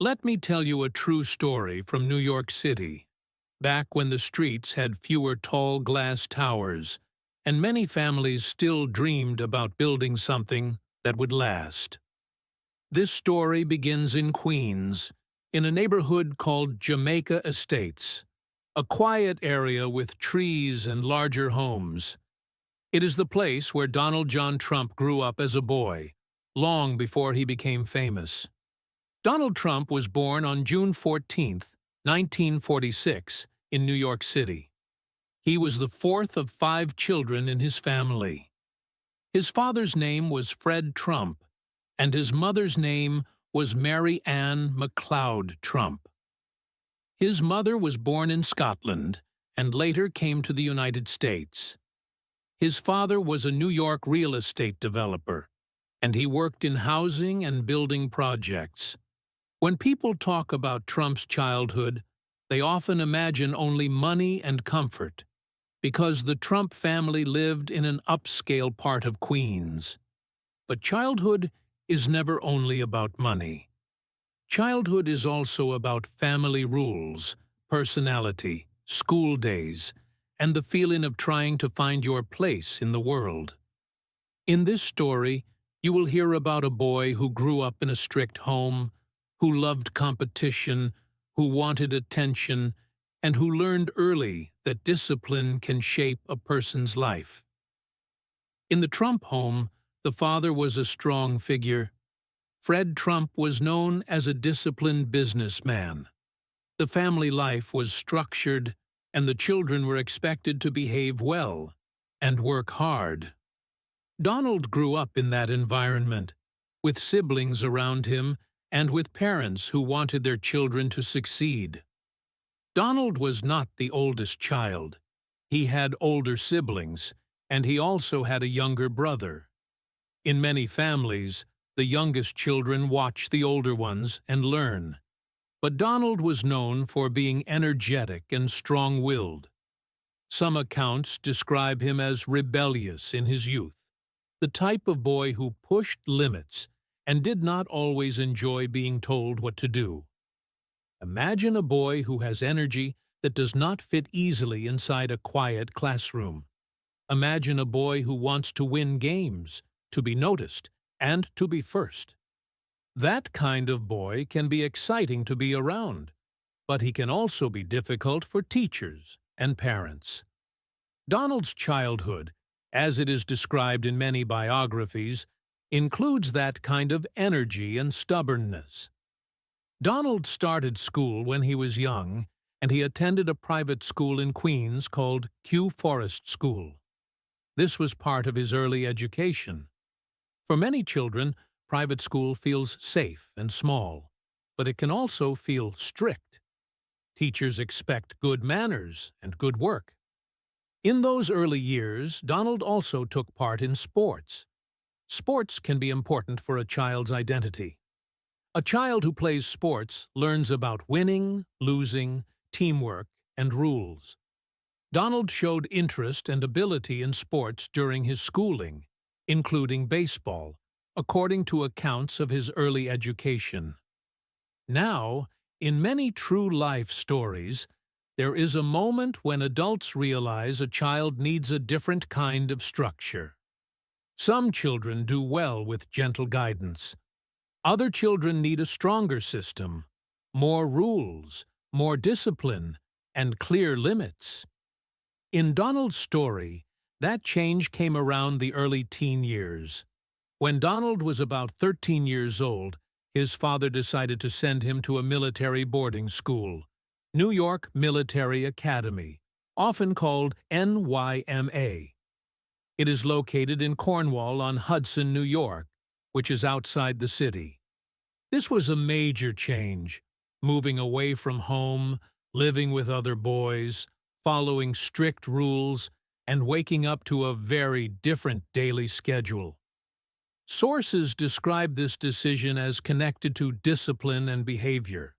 Let me tell you a true story from New York City, back when the streets had fewer tall glass towers, and many families still dreamed about building something that would last. This story begins in Queens, in a neighborhood called Jamaica Estates, a quiet area with trees and larger homes. It is the place where Donald John Trump grew up as a boy, long before he became famous. Donald Trump was born on June 14, 1946, in New York City. He was the fourth of 5 children in his family. His father's name was Fred Trump, and his mother's name was Mary Ann MacLeod Trump. His mother was born in Scotland and later came to the United States. His father was a New York real estate developer, and he worked in housing and building projects. When people talk about Trump's childhood, they often imagine only money and comfort, because the Trump family lived in an upscale part of Queens. But childhood is never only about money. Childhood is also about family rules, personality, school days, and the feeling of trying to find your place in the world. In this story, you will hear about a boy who grew up in a strict home, who loved competition, who wanted attention, and who learned early that discipline can shape a person's life. In the Trump home, the father was a strong figure. Fred Trump was known as a disciplined businessman. The family life was structured, and the children were expected to behave well and work hard. Donald grew up in that environment, with siblings around him and with parents who wanted their children to succeed. Donald was not the oldest child. He had older siblings, and he also had a younger brother. In many families, the youngest children watch the older ones and learn. But Donald was known for being energetic and strong-willed. Some accounts describe him as rebellious in his youth, the type of boy who pushed limits and did not always enjoy being told what to do. Imagine a boy who has energy that does not fit easily inside a quiet classroom. Imagine a boy who wants to win games, to be noticed, and to be first. That kind of boy can be exciting to be around, but he can also be difficult for teachers and parents. Donald's childhood, as it is described in many biographies, includes that kind of energy and stubbornness. Donald started school when he was young, and he attended a private school in Queens called Kew Forest School. This was part of his early education. For many children, private school feels safe and small, but it can also feel strict. Teachers expect good manners and good work. In those early years, Donald also took part in sports. Sports can be important for a child's identity. A child who plays sports learns about winning, losing, teamwork, and rules. Donald showed interest and ability in sports during his schooling, including baseball, according to accounts of his early education. Now, in many true life stories, there is a moment when adults realize a child needs a different kind of structure. Some children do well with gentle guidance. Other children need a stronger system, more rules, more discipline, and clear limits. In Donald's story, that change came around the early teen years. When Donald was about 13 years old, his father decided to send him to a military boarding school, New York Military Academy, often called NYMA. It is located in Cornwall on Hudson, New York, which is outside the city. This was a major change, moving away from home, living with other boys, following strict rules, and waking up to a very different daily schedule. Sources describe this decision as connected to discipline and behavior.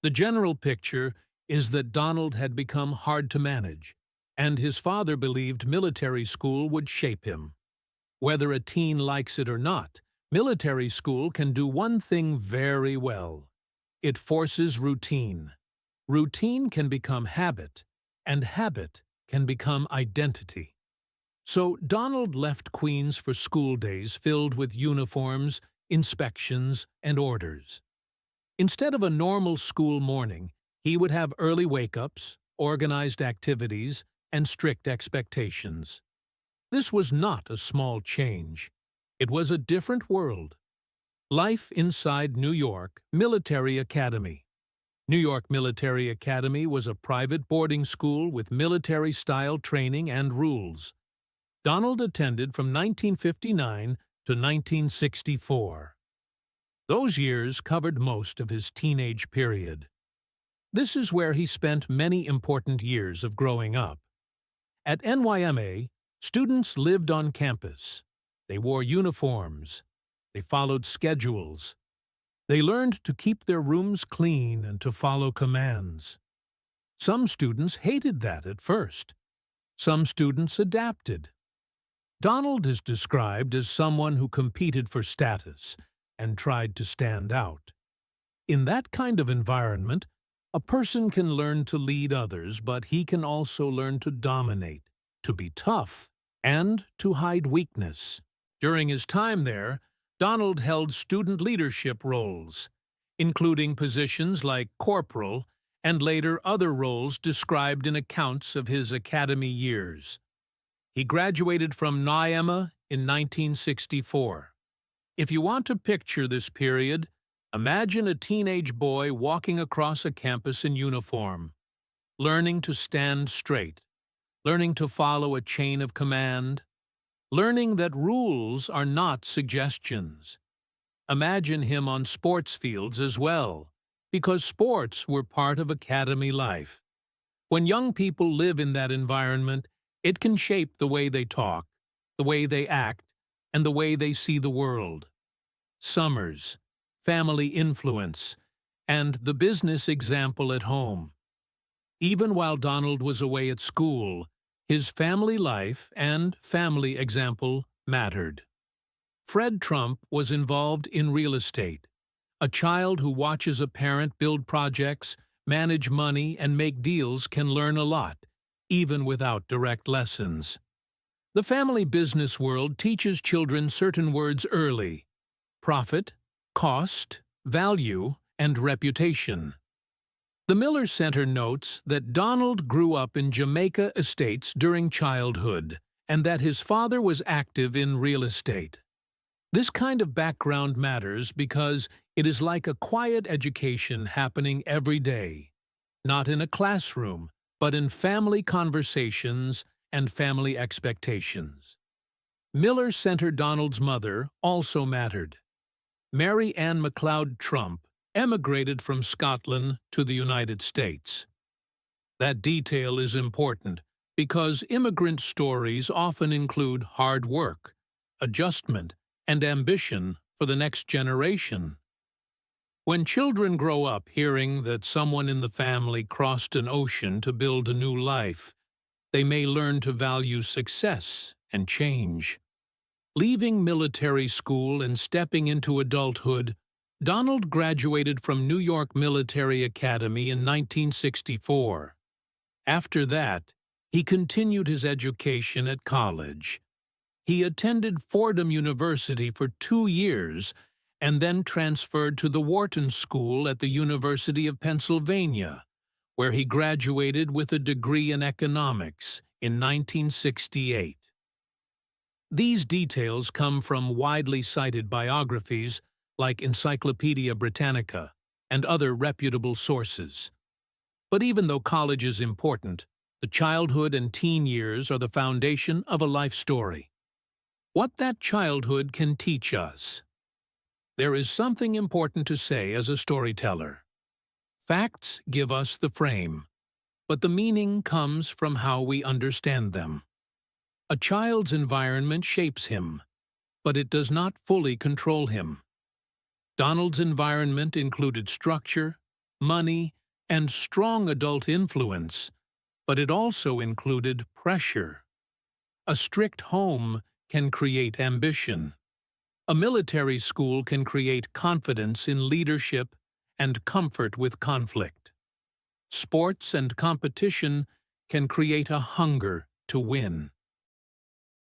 The general picture is that Donald had become hard to manage, and his father believed military school would shape him. Whether a teen likes it or not, military school can do one thing very well. It forces routine. Routine can become habit, and habit can become identity. So Donald left Queens for school days filled with uniforms, inspections, and orders. Instead of a normal school morning, he would have early wake-ups, organized activities, and strict expectations. This was not a small change. It was a different world. Life inside New York Military Academy. New York Military Academy was a private boarding school with military-style training and rules. Donald attended from 1959 to 1964. Those years covered most of his teenage period. This is where he spent many important years of growing up. At NYMA, students lived on campus. They wore uniforms. They followed schedules. They learned to keep their rooms clean and to follow commands. Some students hated that at first. Some students adapted. Donald is described as someone who competed for status and tried to stand out. In that kind of environment, a person can learn to lead others, but he can also learn to dominate, to be tough, and to hide weakness. During his time there, Donald held student leadership roles, including positions like corporal and later other roles described in accounts of his academy years. He graduated from NYMA in 1964. If you want to picture this period, imagine a teenage boy walking across a campus in uniform, learning to stand straight, learning to follow a chain of command, learning that rules are not suggestions. Imagine him on sports fields as well, because sports were part of academy life. When young people live in that environment, it can shape the way they talk, the way they act, and the way they see the world. Summers, family influence, and the business example at home. Even while Donald was away at school, his family life and family example mattered. Fred Trump was involved in real estate. A child who watches a parent build projects, manage money, and make deals can learn a lot, even without direct lessons. The family business world teaches children certain words early: profit, cost, value, and reputation. The Miller Center notes that Donald grew up in Jamaica estates during childhood, and that his father was active in real estate. This kind of background matters because it is like a quiet education happening every day, not in a classroom, but in family conversations and family expectations. Miller Center Donald's mother also mattered. Mary Ann MacLeod Trump emigrated from Scotland to the United States. That detail is important because immigrant stories often include hard work, adjustment, and ambition for the next generation. When children grow up hearing that someone in the family crossed an ocean to build a new life, they may learn to value success and change. Leaving military school and stepping into adulthood, Donald graduated from New York Military Academy in 1964. After that, he continued his education at college. He attended Fordham University for 2 years and then transferred to the Wharton School at the University of Pennsylvania, where he graduated with a degree in economics in 1968. These details come from widely cited biographies like Encyclopedia Britannica and other reputable sources. But even though college is important, the childhood and teen years are the foundation of a life story. What that childhood can teach us. There is something important to say as a storyteller. Facts give us the frame, but the meaning comes from how we understand them. A child's environment shapes him, but it does not fully control him. Donald's environment included structure, money, and strong adult influence, but it also included pressure. A strict home can create ambition. A military school can create confidence in leadership and comfort with conflict. Sports and competition can create a hunger to win.